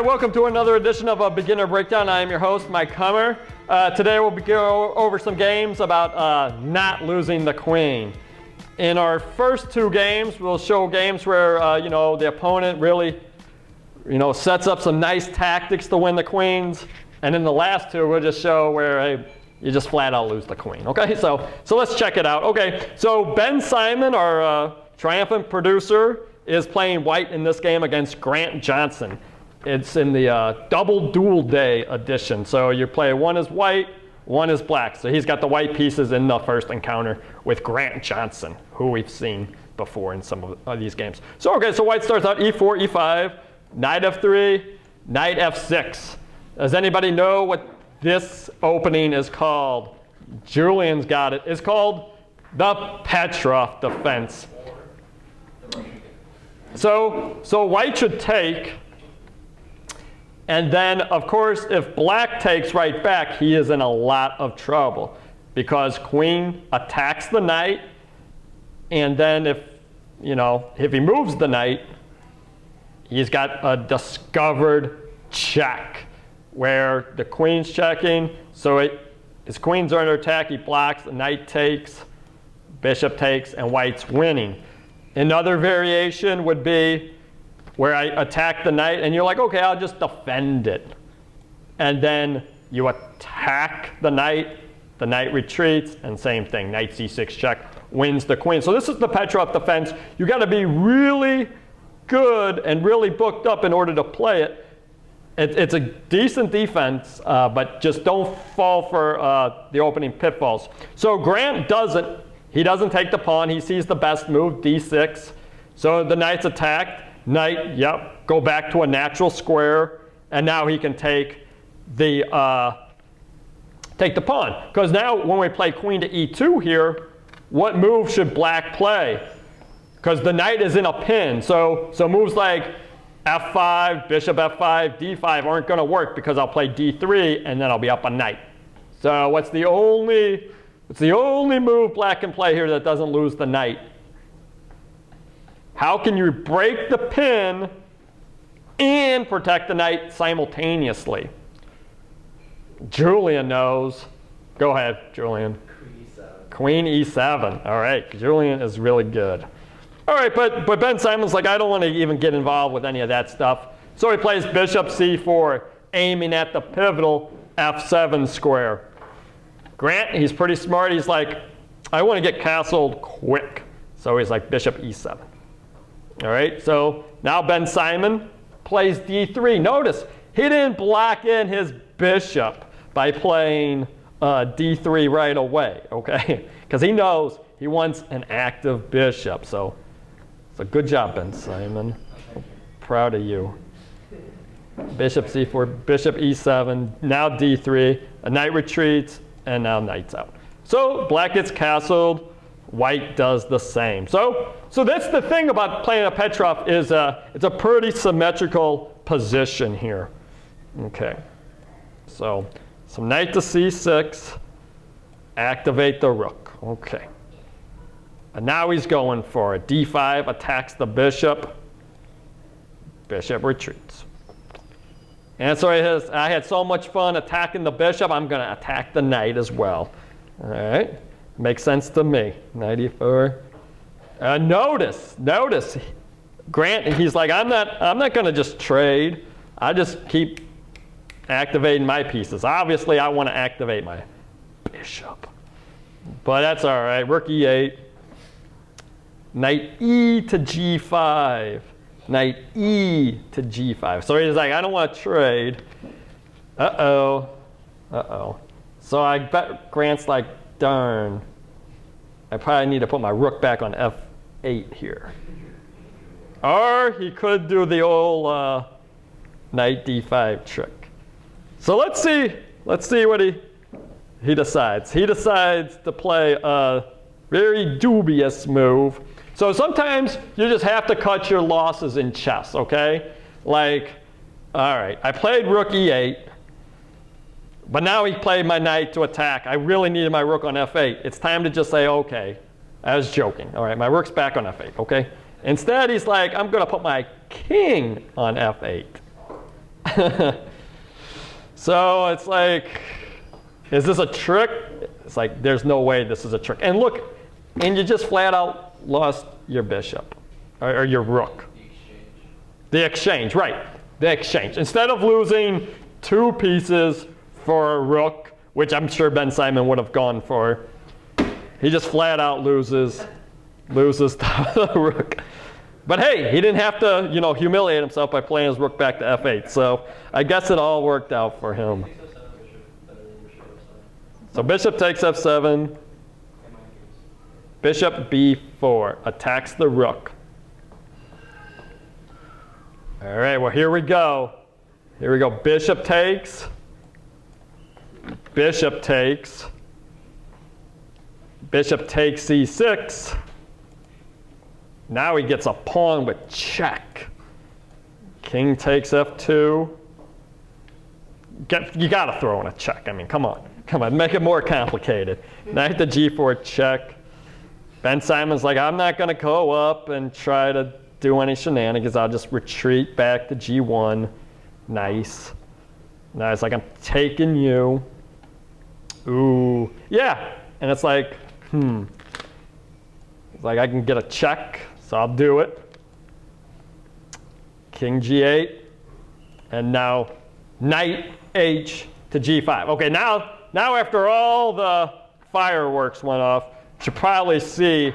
welcome to another edition of a Beginner Breakdown. I am your host, Mike Kummer. Today we'll go over some games about not losing the queen. In our first two games, we'll show games where the opponent really sets up some nice tactics to win the queens. And in the last two, we'll just show where you just flat out lose the queen. Okay, so let's check it out. Okay, so Ben Simon, our triumphant producer, is playing white in this game against Grant Johnson. It's in the double duel day edition. So you play one is white, one is black. So he's got the white pieces in the first encounter with Grant Johnson, who we've seen before in some of these games. So okay, so white starts out e4, e5, knight f3, knight f6. Does anybody know what this opening is called? Julian's got it. It's called the Petrov defense. So white should take, and then of course if black takes right back, he is in a lot of trouble because queen attacks the knight, and then if he moves the knight, he's got a discovered check where the queen's checking, so his queens are under attack, he blocks, the knight takes, bishop takes, and white's winning. Another variation would be where I attack the knight, and you're like, okay, I'll just defend it. And then you attack the knight retreats, and same thing, knight c6 check wins the queen. So this is the Petrov defense. You got to be really good and really booked up in order to play it. It's a decent defense, but just don't fall for the opening pitfalls. So Grant doesn't. He doesn't take the pawn. He sees the best move, d6. So the knight's attacked. Knight, go back to a natural square. And now he can take the pawn. Because now when we play queen to e2 here, what move should black play? Because the knight is in a pin. So moves like f5, bishop f5, d5 aren't going to work because I'll play d3 and then I'll be up a knight. So what's the only move black can play here that doesn't lose the knight? How can you break the pin and protect the knight simultaneously? Julian knows. Go ahead, Julian. Queen e7. All right, Julian is really good. All right, but Ben Simon's like, I don't want to even get involved with any of that stuff. So he plays bishop c4, aiming at the pivotal f7 square. Grant, he's pretty smart. He's like, I want to get castled quick. So he's like bishop e7. All right, so now Ben Simon plays d3. Notice, he didn't block in his bishop by playing d3 right away, okay? Because he knows he wants an active bishop. So good job, Ben Simon. I'm proud of you. Bishop c4, bishop e7, now d3, a knight retreats, and now knight's out. So black gets castled, white does the same. So that's the thing about playing a Petrov is it's a pretty symmetrical position here. Okay, so knight to c6, activate the rook. Okay, and now he's going for it. d5 attacks the bishop, bishop retreats. And so I had so much fun attacking the bishop, I'm going to attack the knight as well. All right, makes sense to me. Knight e4. Notice, Grant, he's like, I'm not going to just trade. I just keep activating my pieces. Obviously, I want to activate my bishop, but that's all right. Rook e8, knight e to g5. Knight e to g5. So he's like, I don't want to trade. Uh-oh. So I bet Grant's like, darn. I probably need to put my rook back on f8 here. Or he could do the old knight d5 trick. So let's see what he decides. He decides to play a very dubious move. So sometimes you just have to cut your losses in chess, okay? Like, all right, I played rook e8, but now he played my knight to attack. I really needed my rook on f8. It's time to just say, okay, I was joking. All right, my rook's back on f8, okay? Instead, he's like, I'm going to put my king on f8. So it's like, is this a trick? It's like, there's no way this is a trick. And look, and you just flat out lost your bishop, or your rook. The exchange, right. The exchange. Instead of losing 2 pieces for a rook, which I'm sure Ben Simon would have gone for, he just flat out loses the rook. But hey, he didn't have to, humiliate himself by playing his rook back to f8. So I guess it all worked out for him. So bishop takes f7. Bishop b4 attacks the rook. All right, well, here we go. Here we go. Bishop takes. Bishop takes. Bishop takes c6. Now he gets a pawn with check. King takes f2. You got to throw in a check. I mean, come on. Come on, make it more complicated. Knight to g4 check. Ben Simon's like, I'm not going to go up and try to do any shenanigans. I'll just retreat back to g1. Nice. Nice, like I'm taking you. Ooh, yeah. And it's like, It's like I can get a check, so I'll do it. King g8. And now knight h to g5. Okay, now after all the fireworks went off, you should probably see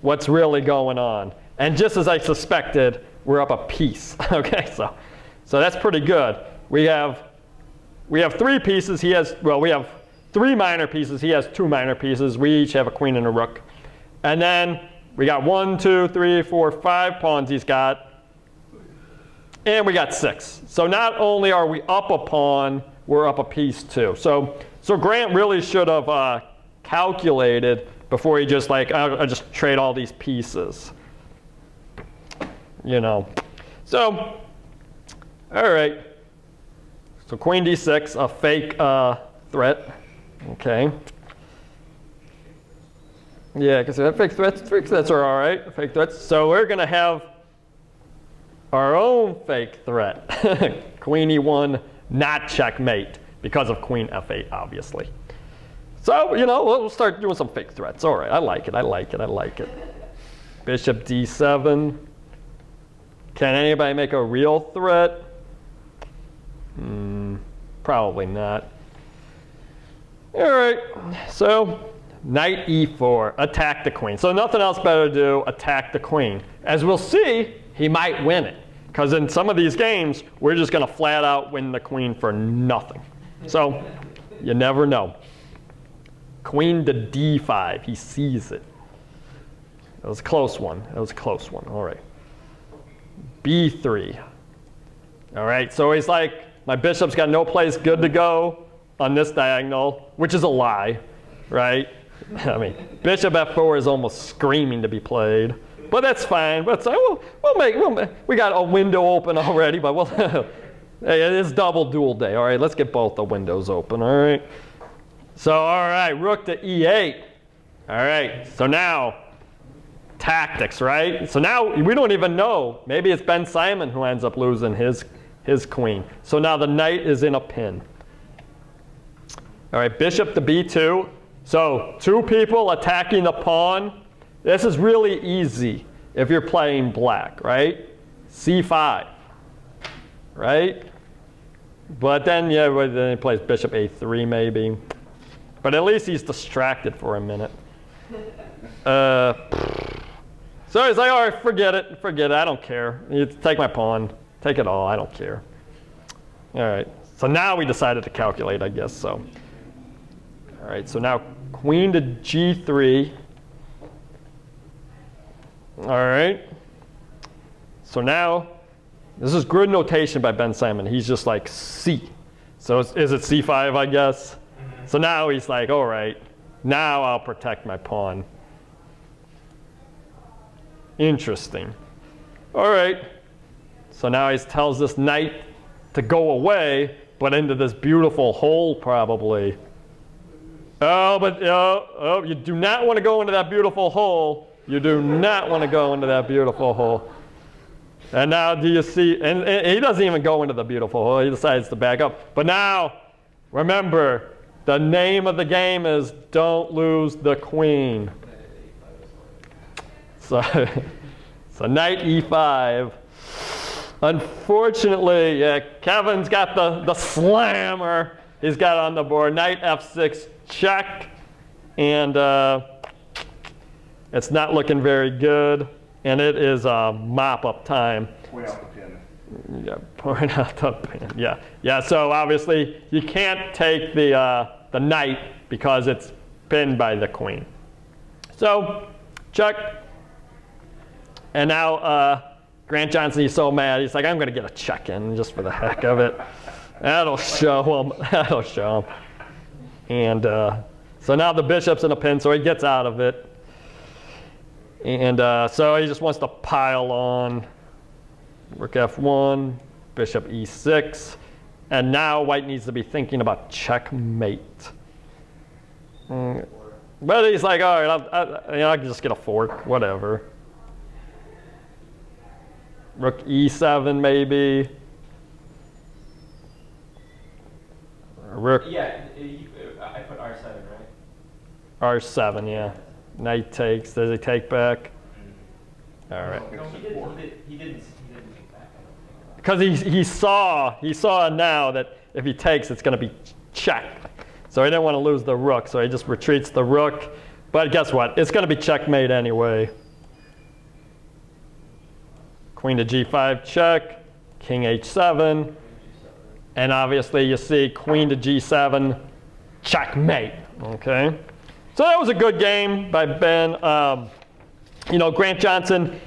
what's really going on. And just as I suspected, we're up a piece. Okay, so that's pretty good. We have 3 pieces. We have 3 minor pieces. He has 2 minor pieces. We each have a queen and a rook. And then we got 1, 2, 3, 4, 5 pawns he's got. And we got 6. So not only are we up a pawn, we're up a piece too. So Grant really should have calculated before he just like, I'll just trade all these pieces. So, all right. So queen d6, a fake threat. Okay. Yeah, because fake threats are all right. Fake threats. So we're going to have our own fake threat. Queen e1, not checkmate, because of queen f8, obviously. So, we'll start doing some fake threats. All right, I like it. Bishop d7. Can anybody make a real threat? Probably not. All right, so knight e4, attack the queen. So nothing else better to do, attack the queen. As we'll see, he might win it. Because in some of these games, we're just going to flat out win the queen for nothing. So you never know. Queen to d5, he sees it. That was a close one. All right. b3. All right, so he's like, my bishop's got no place good to go on this diagonal, which is a lie, right? I mean, bishop f4 is almost screaming to be played, but that's fine. But we got a window open already, but hey, it is double duel day. All right, let's get both the windows open. All right. So all right, rook to e8. All right. So now tactics, right? So now we don't even know. Maybe it's Ben Simon who ends up losing his queen. So now the knight is in a pin. All right, bishop to b2. So 2 people attacking the pawn. This is really easy if you're playing black, right? c5, right? But then, then he plays bishop a3 maybe. But at least he's distracted for a minute. So he's like, all right, forget it, I don't care. You take my pawn, take it all, I don't care. All right, so now we decided to calculate, I guess so. All right, so now queen to g3. All right. So now, this is grid notation by Ben Simon. He's just like C. So is it c5, I guess? So now he's like, all right, now I'll protect my pawn. Interesting. All right. So now he tells this knight to go away, but into this beautiful hole probably. Oh, but you do not want to go into that beautiful hole. You do not want to go into that beautiful hole. And now do you see, and he doesn't even go into the beautiful hole. He decides to back up. But now, remember, the name of the game is don't lose the queen. So, so knight e5. Unfortunately, yeah, Kevin's got the slammer. He's got on the board. Knight f6 check. And it's not looking very good. And it is mop-up time. Point out the pin. Yeah, point out the pin. Yeah, yeah. So obviously you can't take the knight because it's pinned by the queen. So check. And now Grant Johnson, he's so mad. He's like, I'm going to get a check in just for the heck of it. That'll show him. That'll show him. And so now the bishop's in a pin, so he gets out of it. And so he just wants to pile on. Rook f1, bishop e6. And now white needs to be thinking about checkmate. But he's like, all right, I can just get a fork, whatever. Rook e7 maybe. Rook. Yeah, I put r7, right? R7, yeah. Knight takes. Does he take back? All right. No, he didn't take back. Because he saw now that if he takes, it's going to be check. So he didn't want to lose the rook, so he just retreats the rook. But guess what? It's going to be checkmate anyway. Queen to g5 check, king h7, and obviously you see queen to g7 checkmate. Okay, so that was a good game by Ben. You know, Grant Johnson,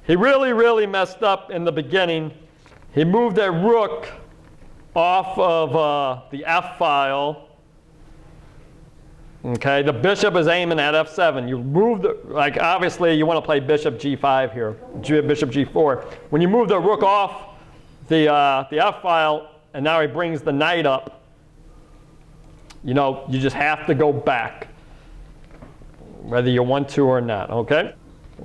he really messed up in the beginning. He moved that rook off of the f file. Okay, the bishop is aiming at f7. You move the, like obviously you want to play bishop g5 here, bishop g4. When you move the rook off the f file, and now he brings the knight up, you know, you just have to go back, whether you want to or not, okay?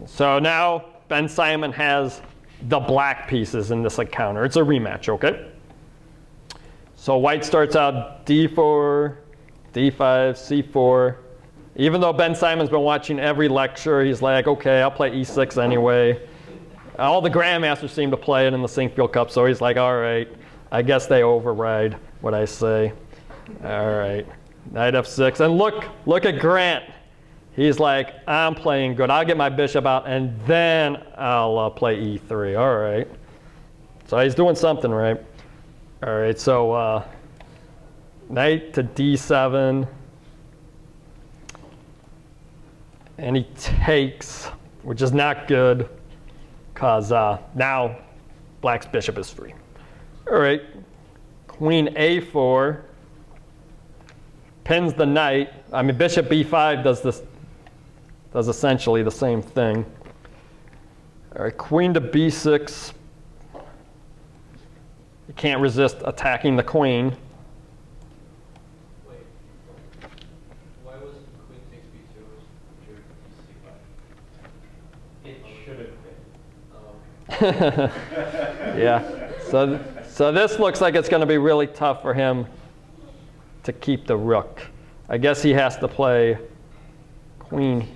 So now Ben Simon has the black pieces in this encounter. It's a rematch, okay? So white starts out d4, d5, c4. Even though Ben Simon's been watching every lecture, he's like, okay, I'll play e6 anyway. All the grandmasters seem to play it in the Sinkfield Cup, so he's like, all right, I guess they override what I say. All right, knight f6. And look at Grant. He's like, I'm playing good. I'll get my bishop out, and then I'll play e3. All right. So he's doing something right. All right, so knight to d7, and he takes, which is not good, because now black's bishop is free. All right, queen a4, pins the knight. I mean, bishop b5 does essentially the same thing. All right, queen to b6. You can't resist attacking the queen. Yeah, so this looks like it's going to be really tough for him to keep the rook. I guess he has to play queen.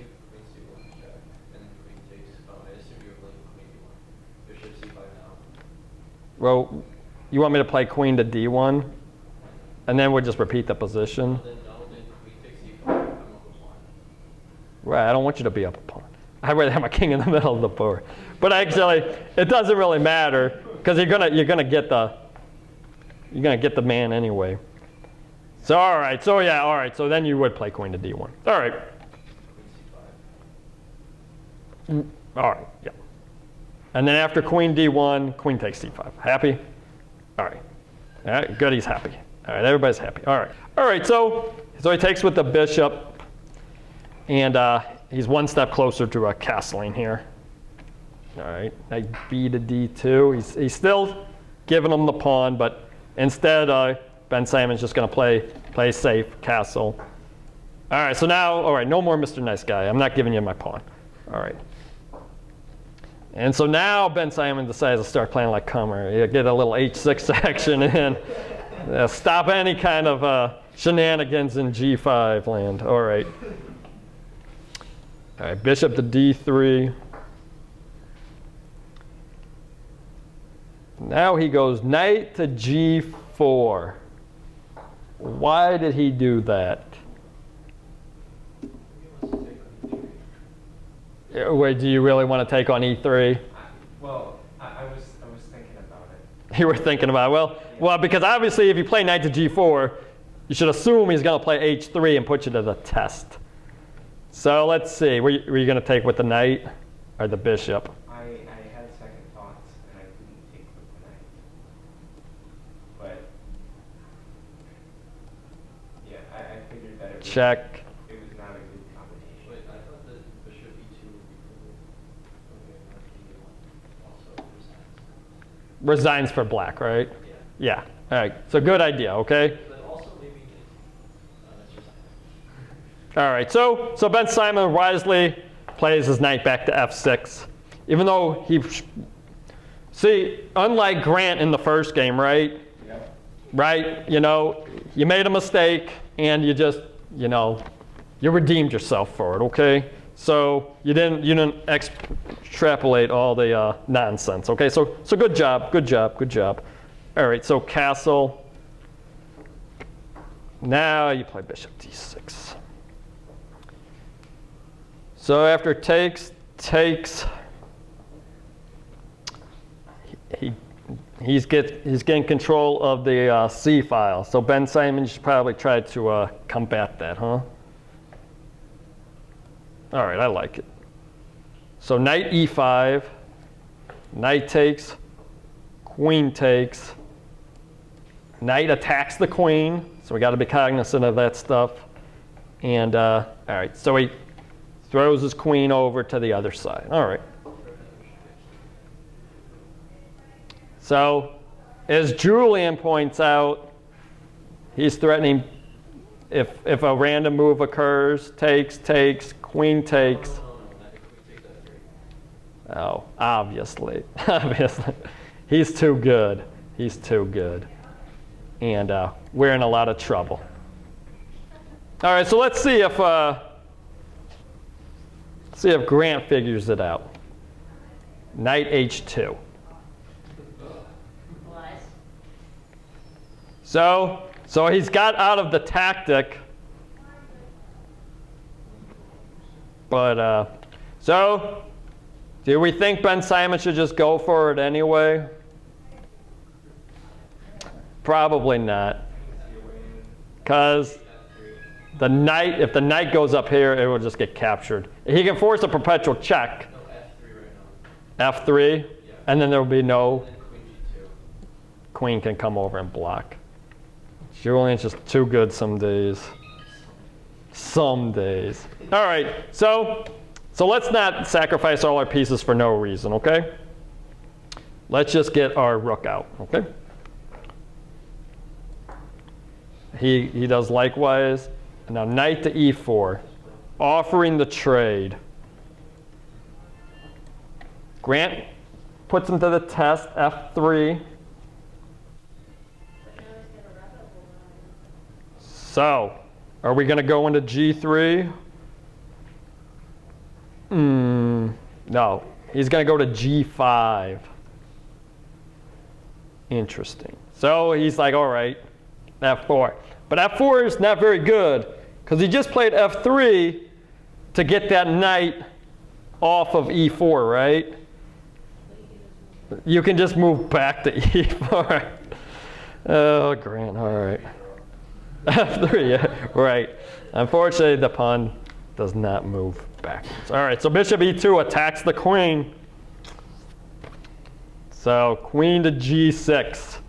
Well, you want me to play queen to d1, and then we'll just repeat the position? Right, I don't want you to be up a pawn. I'd rather have my king in the middle of the board. But actually, it doesn't really matter because you're gonna get the man anyway. So all right, so yeah, all right. So then you would play queen to d1. All right. All right, yeah. And then after queen d1, queen takes c5. Happy? All right. All right, good. He's happy. All right, everybody's happy. All right. All right. So he takes with the bishop, and he's one step closer to a castling here. All right, knight b to d2. He's still giving him the pawn, but instead Ben Simon's just going to play safe, castle. All right, so now, all right, no more Mr. Nice Guy. I'm not giving you my pawn. All right. And so now Ben Simon decides to start playing like Kummer. You get a little h6 action in. Stop any kind of shenanigans in g5 land. All right. All right, bishop to d3. Now he goes knight to g4. Why did he do that? Wait, do you really want to take on e3? Well, I was thinking about it. You were thinking about it. Well, because obviously if you play knight to g4, you should assume he's going to play h3 and put you to the test. So let's see. Were you going to take with the knight or the bishop? I had second thoughts and I didn't take with the knight. But yeah, I figured that Check. It was not a good combination. Wait, I thought that bishop e2 would be cool. Also Resigns for black, right? Yeah. Yeah. All right. So good idea, okay? But also maybe that's just All right. So Ben Simon wisely plays his knight back to f6. Even though see, unlike Grant in the first game, right? Yeah. Right? You know, you made a mistake and you just, you know, you redeemed yourself for it, okay? So you didn't extrapolate all the nonsense, okay? So good job, good job, good job. All right, so castle. Now you play bishop d6. So after takes, he's getting control of the C file. So Ben Simon should probably try to combat that, huh? All right, I like it. So knight e5, knight takes, queen takes, knight attacks the queen. So we got to be cognizant of that stuff. And all right, so he throws his queen over to the other side. All right. So as Julian points out, he's threatening if a random move occurs, takes, queen takes. Oh, obviously. Obviously. He's too good. He's too good. And we're in a lot of trouble. All right, so let's see if Grant figures it out. Knight h2. So he's got out of the tactic. But so do we think Ben Simon should just go for it anyway? Probably not. Because if the knight goes up here, it will just get captured. He can force a perpetual check. No, f3 right now. F3, Yeah. and then there will be no And then queen g2. queen can come over and block. Julian's just too good some days. Some days. All right, so let's not sacrifice all our pieces for no reason, okay? Let's just get our rook out, okay? He does likewise. Now knight to e4, offering the trade. Grant puts him to the test, f3. So, are we going to go into g3? No, he's going to go to g5. Interesting. So he's like, all right, f4. But f4 is not very good because he just played f3 to get that knight off of e4, right? You can just move back to e4. Oh, Grant, all right. f3, yeah, right. Unfortunately, the pawn does not move backwards. All right, so bishop e2 attacks the queen. So queen to g6.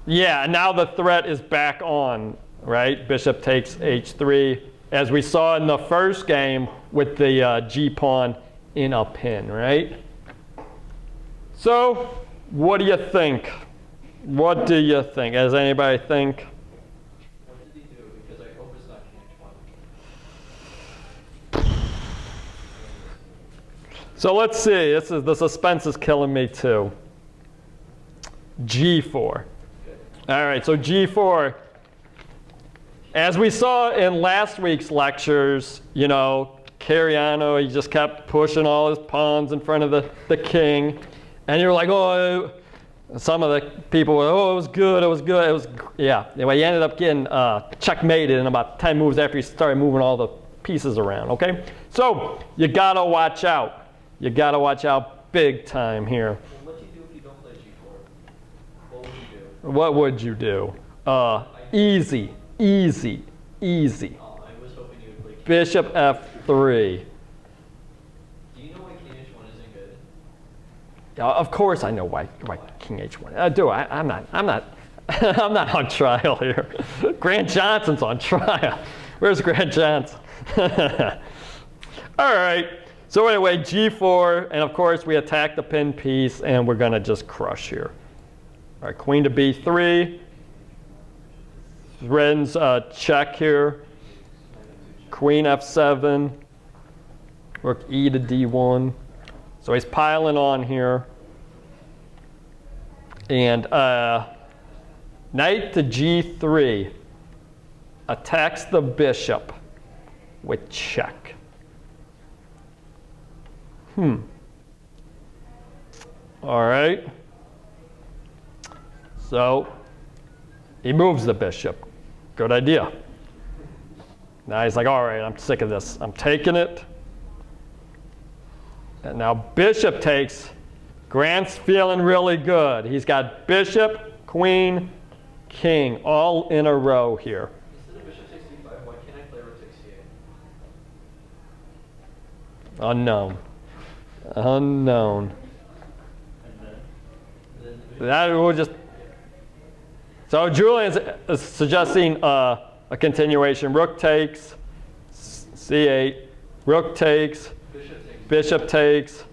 Yeah, now the threat is back on, right? Bishop takes h3, as we saw in the first game with the g-pawn in a pin, right? So what do you think? What do you think? Does anybody think? What did he do? Because I hope it's not So let's see. The suspense is killing me too. G4. All right, so G4. As we saw in last week's lectures, you know, Cariano, he just kept pushing all his pawns in front of the king. And you're like, oh, some of the people were, oh, it was good, it was good, it was, yeah. Anyway, he ended up getting checkmated in about 10 moves after he started moving all the pieces around, okay? So you gotta watch out. You gotta watch out big time here. Well, what do you do if you don't play G4? What would you do? What would you do? Easy, easy, easy. Oh, I was hoping you would play King. Bishop F3. Do you know why King H1 isn't good? Of course I know why King H1. Do I? I'm not I'm not on trial here. Grant Johnson's on trial. Where's Grant Johnson? All right. So anyway, G4, and of course we attack the pin piece, and we're gonna just crush here. All right, Queen to B3. Threatens check here. Queen F7. Rook E to D1. So he's piling on here. And knight to G3 attacks the bishop with check. All right. So he moves the bishop. Good idea. Now he's like, all right, I'm sick of this. I'm taking it. And now bishop takes. Grant's feeling really good. He's got bishop, queen, king, all in a row here. Instead of bishop takes d5, why can't I play rook takes c8? Unknown. Unknown. And That will just. So Julian's suggesting a continuation. Rook takes, c8. Rook takes, bishop takes.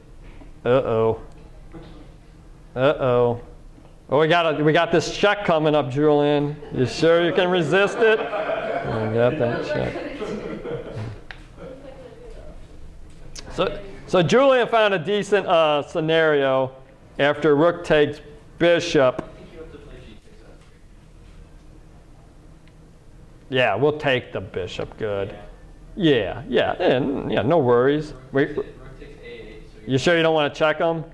Uh-oh. Uh-oh. Oh, we got this check coming up, Julian. You sure you can resist it? I got that check. So Julian found a decent scenario after rook takes bishop. I think you have to play g takes f3. Yeah, we'll take the bishop. Good. Yeah, and yeah, no worries. Wait, Rook takes a8. So you sure you don't want to check them?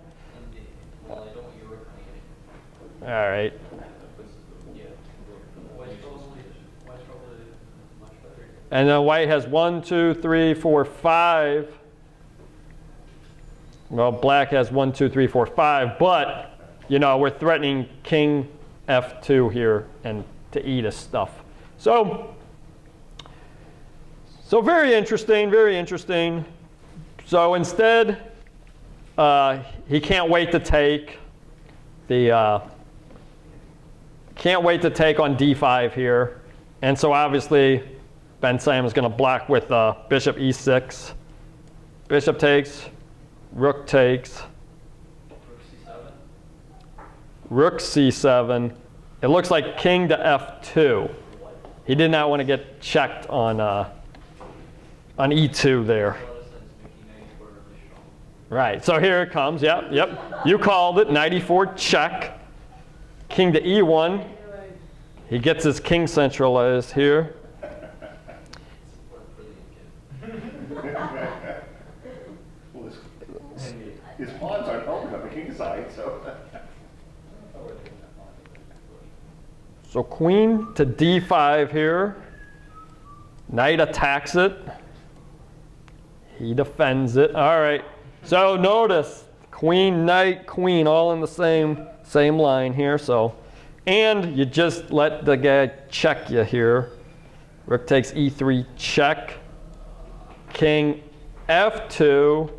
Well, I don't want your rook on a8. All right. Yeah. White's probably much better. And then white has 1, 2, 3, 4, 5. Well, black has 1, 2, 3, 4, 5. But, you know, we're threatening king f2 here and to eat his stuff. So very interesting, very interesting. So instead, he can't wait to take the can't wait to take on d5 here, and so obviously Ben Sam is going to block with bishop e6. Bishop takes, rook takes, rook c7. It looks like king to f2. He did not want to get checked on e2 there. Right, so here it comes, yep. You called it, knight e4 check. King to e1. He gets his king centralized here. His pawns aren't helping on the king side, so. So queen to d5 here. Knight attacks it. He defends it. All right. So notice queen, knight, queen, all in the same line here. So, and you just let the guy check you here. Rook takes e3 check. King f2.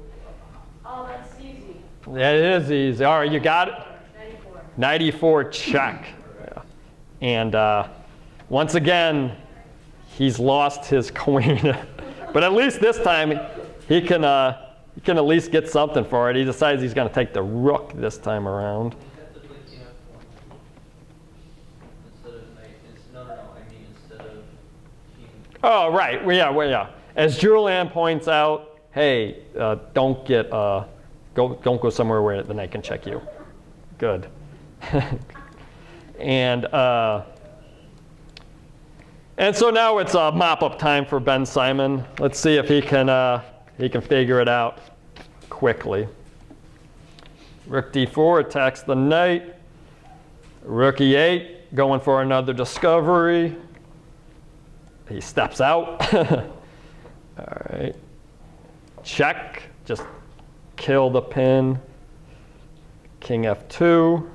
Oh, that's easy. Yeah, it is easy. All right, you got it. 94 check. Yeah. And once again, he's lost his queen. But at least this time, he can at least get something for it. He decides he's going to take the rook this time around. You have to play king f1 instead of knight. No, I mean instead of king. Oh, right. Well, yeah. As Julian points out, hey, don't get don't go somewhere where the knight can check you. Good. And so now it's mop-up time for Ben Simon. Let's see if he can figure it out quickly. Rook d4 attacks the knight. Rook e8, going for another discovery. He steps out. All right. Check, just kill the pin. King f2.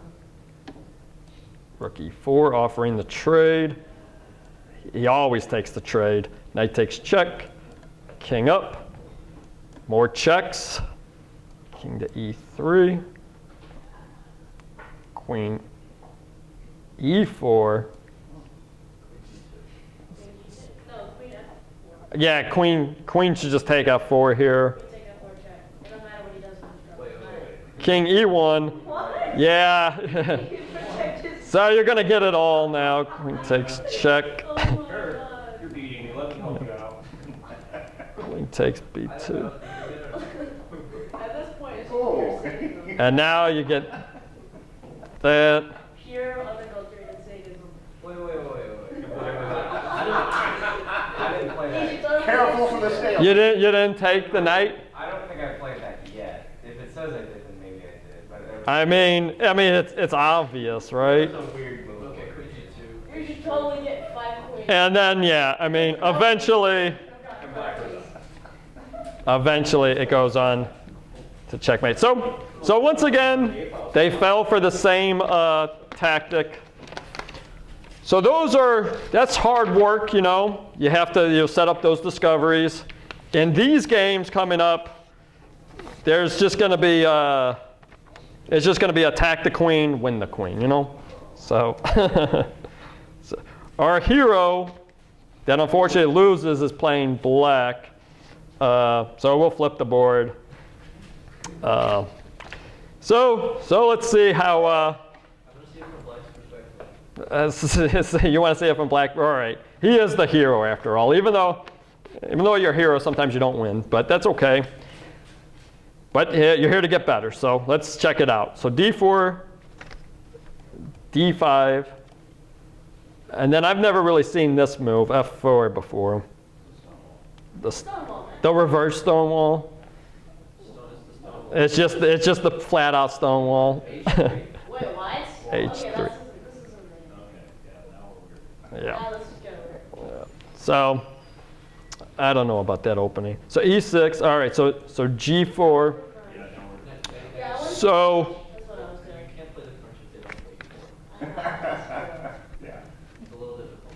Rook e4, offering the trade. He always takes the trade. Knight takes check. King up. More checks. King to e3. Queen e4. Yeah, queen should just take f4 here. King e1. What? Yeah. So you're going to get it all now. Queen takes check. Oh my God. You're beating me. Let me help you out. Queen takes b2. At this point, it's Oh. And now you get that. pure unadulterated sadism. Wait. I didn't play that. Careful for the snail. You didn't take the knight? I don't think I played that yet. If it says I did, then maybe I did. But I mean it's obvious, right? a weird move. Okay, queen g2. You should totally get 5 queens. And then yeah, I mean eventually it goes on to checkmate. So once again, they fell for the same tactic. So that's hard work, you know. You have to set up those discoveries. In these games coming up, there's just going to be it's just going to be attack the queen, win the queen, you know. So, so our hero that unfortunately loses is playing black. So we'll flip the board. So let's see how. I'm gonna see it from Black's perspective. You want to see it from black? All right. He is the hero after all. Even though you're a hero, sometimes you don't win, but that's okay. But you're here to get better, so let's check it out. So d4, d5, and then I've never really seen this move, f4, before. The reverse stonewall. It's just the flat out stonewall. Wait, what? H3. Okay, this isn't Yeah. Now this is gonna work. So I don't know about that opening. So e6. All right. So g4. Yeah, I wanna- So That's what I was doing. You can't play the French if they don't play. Yeah. It's a little difficult.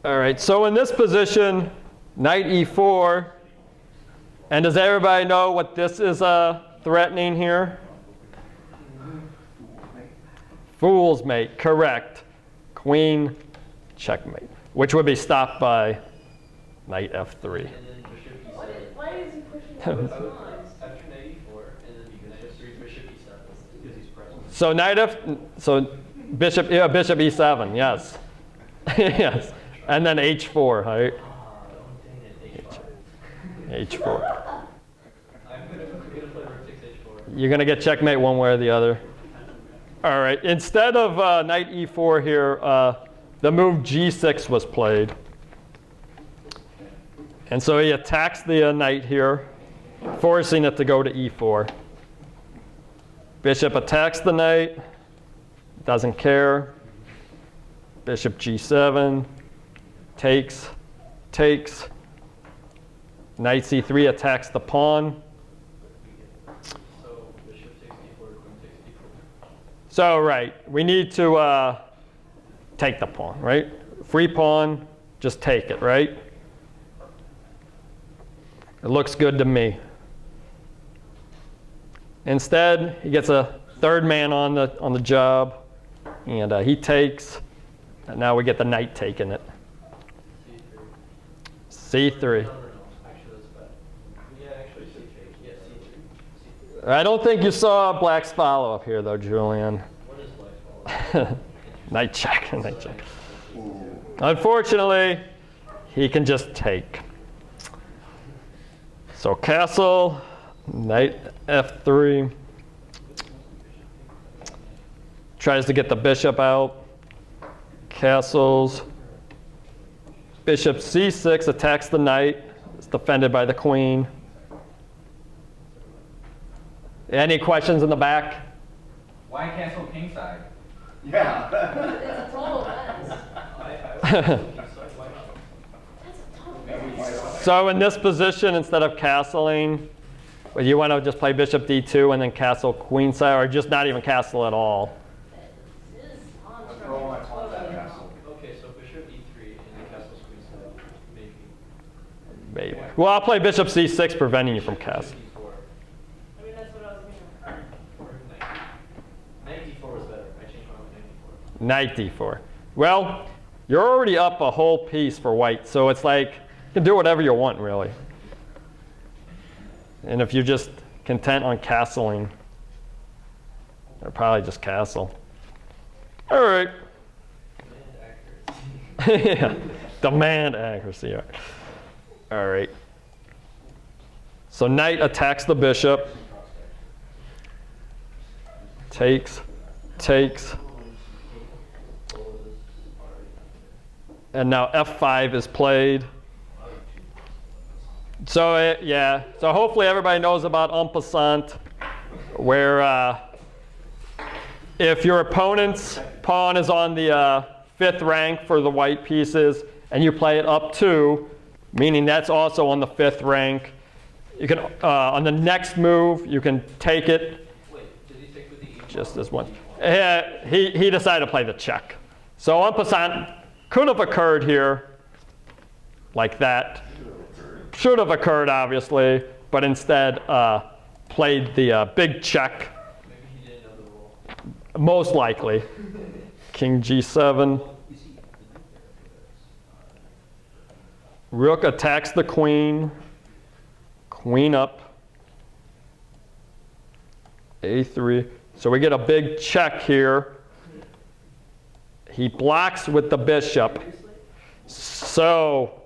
all right. So in this position, knight e4. And does everybody know what this is threatening here? Fool's mate. Correct. Queen checkmate, which would be stopped by knight f3. And then bishop e7. Why is he pushing all these lines? After knight e4, and then knight f3, bishop e7, because he's pressing. So bishop e7. Yes. Yes. And then h4, right? Oh, dang it, h5. h4. I'm gonna play rook 6 h4. You're going to get checkmate one way or the other. All right. Instead of knight e4 here, the move g6 was played. And so he attacks the knight here, forcing it to go to e4. Bishop attacks the knight, doesn't care. Bishop g7, takes. Knight c3 attacks the pawn. So bishop takes d4, queen takes d4. So, right, we need to take the pawn, right? Free pawn, just take it, right? It looks good to me. Instead, he gets a third man on the job, and he takes. And now we get the knight taking it. C3. No, actually that's bad. Yeah, actually c3. Yeah, c3. I don't think you saw Black's follow up here, though, Julian. What is Black's follow? Knight check. Unfortunately, he can just take. So castle, knight f3. tries to get the bishop out. Castles. Bishop c6 attacks the knight. It's defended by the queen. Any questions in the back? Why castle kingside? Yeah. It's a total mess. That's a total mess. So in this position, instead of castling, well, you want to just play bishop d2 and then castle queenside, or just not even castle at all. This is I'll throw all my pawns at castle. Okay, so bishop e3 and the castle's queenside, maybe. Maybe. Well, I'll play bishop c6, preventing you from castling. D4. I mean, that's what I was thinking. Or knight d4 was better. I changed my mind. Knight d4. Well, you're already up a whole piece for white, so it's like you can do whatever you want, really. And if you're just content on castling, I'll probably just castle. All right. Yeah. Demand accuracy. All right. So knight attacks the bishop. Takes. And now f5 is played. So yeah, so hopefully everybody knows about en passant, where if your opponent's pawn is on the 5th rank for the white pieces, and you play it up 2, meaning that's also on the 5th rank, you can on the next move you can take it. Wait, did he stick with the e4? Just as one. He decided to play the check. So en passant could have occurred here, like that. Should have occurred, obviously, but instead played the big check. Maybe he didn't know the rule. Most likely. King g7. Rook attacks the queen. Queen up. a3. So we get a big check here. He blocks with the bishop. So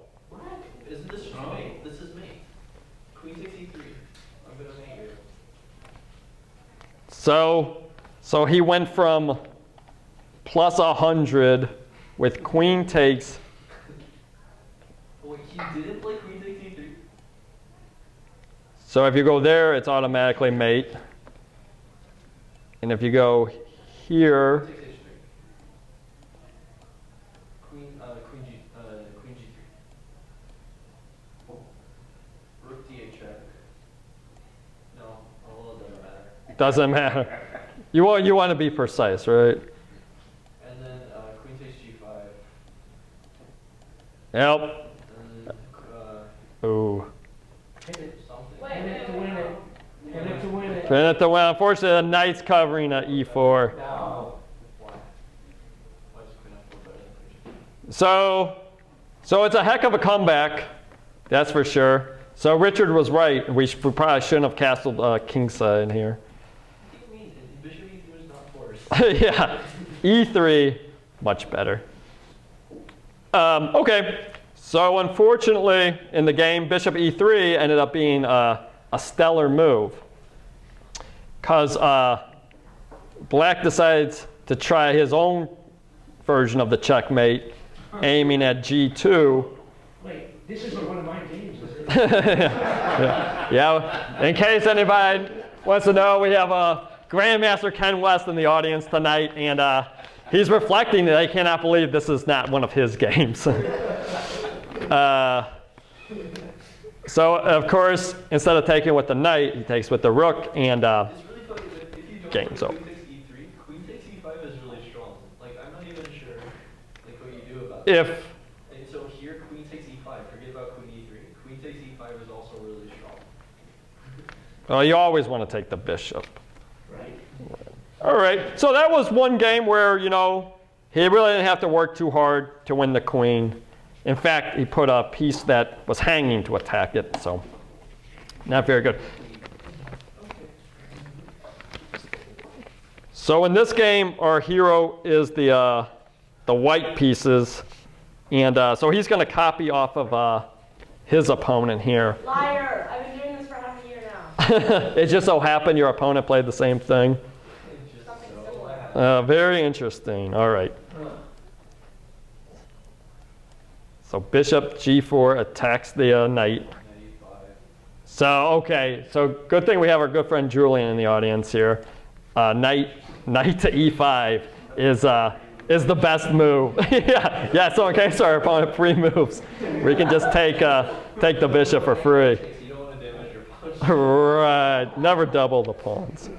Isn't this just mate? This is mate. Queen takes e3. I'm gonna mate you. So he went from plus 100 with queen takes. Oh, wait, he didn't play queen takes e3? So if you go there, it's automatically mate. And if you go here, Takes h3. Queen g3. Rook d8 check. No, oh, well, it doesn't matter. doesn't matter. You want to be precise, right? And then queen takes g5. Yep. And then Ooh. something. Wait, win it. Win it to win it. Pin it the win. Unfortunately, the knight's covering at e4. No. Why? Why is queen f4 better than queen g3? So it's a heck of a comeback, that's for sure. So Richard was right. We probably shouldn't have castled kingside here. What do you mean? Bishop e3 is not forced. Yeah, e3, much better. Okay, so unfortunately in the game, bishop e3 ended up being a stellar move, because black decides to try his own version of the checkmate, aiming at g2. Wait, this isn't one of my games, is it? Yeah, in case anybody wants to know, we have Grandmaster Ken West in the audience tonight, and he's reflecting that he cannot believe this is not one of his games. So, of course, instead of taking with the knight, he takes with the rook, and It's really funny that if you don't Game, play so. queen takes e3, queen takes e5 is really strong. Like, I'm not even sure like what you do about it. if, And so here, queen takes e5. Forget about queen e3. Queen takes e5 is also really strong. well, you always want to take the bishop. Right. All right, so that was one game where, he really didn't have to work too hard to win the queen. In fact, he put a piece that was hanging to attack it, so not very good. So in this game, our hero is the white pieces, and so he's going to copy off of his opponent here. Liar. I've been doing this for half a year now. It just so happened your opponent played the same thing. It's just Something so similar. Very interesting. All right. So bishop g4 attacks the knight. Knight e5. So, okay. So good thing we have our good friend Julian in the audience here. Knight to e5 is the best move. yeah. So in case our opponent free moves, we can just take the bishop for free. You don't want to damage your punch. Right. Never double the pawns. This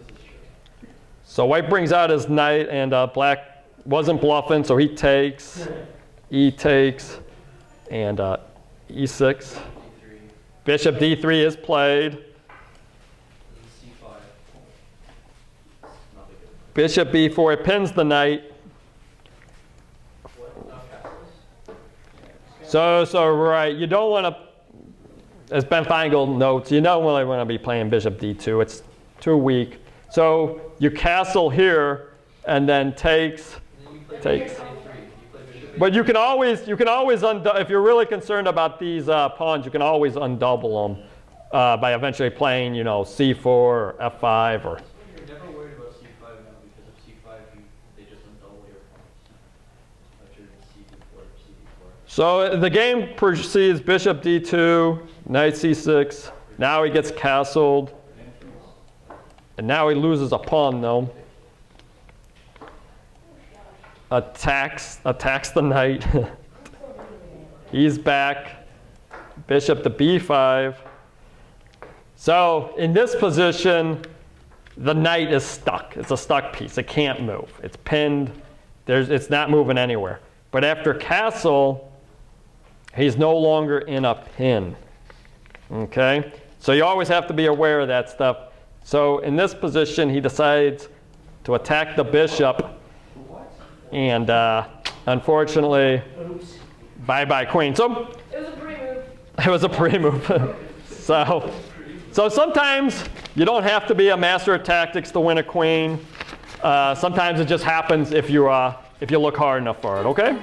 is true. So white brings out his knight, and black wasn't bluffing, so he takes, e takes, and e6. D3. Bishop d3 is played. This is c5. Not a good. Bishop b4, it pins the knight. What? Not castles? So right, you don't want to, as Ben Feingold notes, you don't really want to be playing bishop d2. It's too weak. So you castle here, and then takes. And then you play Takes. bishop a3. You play bishop But you can always if you're really concerned about these pawns, you can always undouble them by eventually playing, c4 or f5 or. You're never worried about c5 now because of c5, they just undouble your pawns. But you're in c4, c4. So the game proceeds bishop d2, knight c6. Now he gets castled, and now he loses a pawn though. Attacks the knight. He's back. Bishop to b5. So in this position, the knight is stuck. It's a stuck piece. It can't move. It's pinned. It's not moving anywhere. But after castle, he's no longer in a pin. Okay? So you always have to be aware of that stuff. So in this position, he decides to attack the bishop. And unfortunately, Oops. bye-bye queen. So It was a pre-move. it was a pre-move. So sometimes you don't have to be a master of tactics to win a queen. Sometimes it just happens if you look hard enough for it, okay?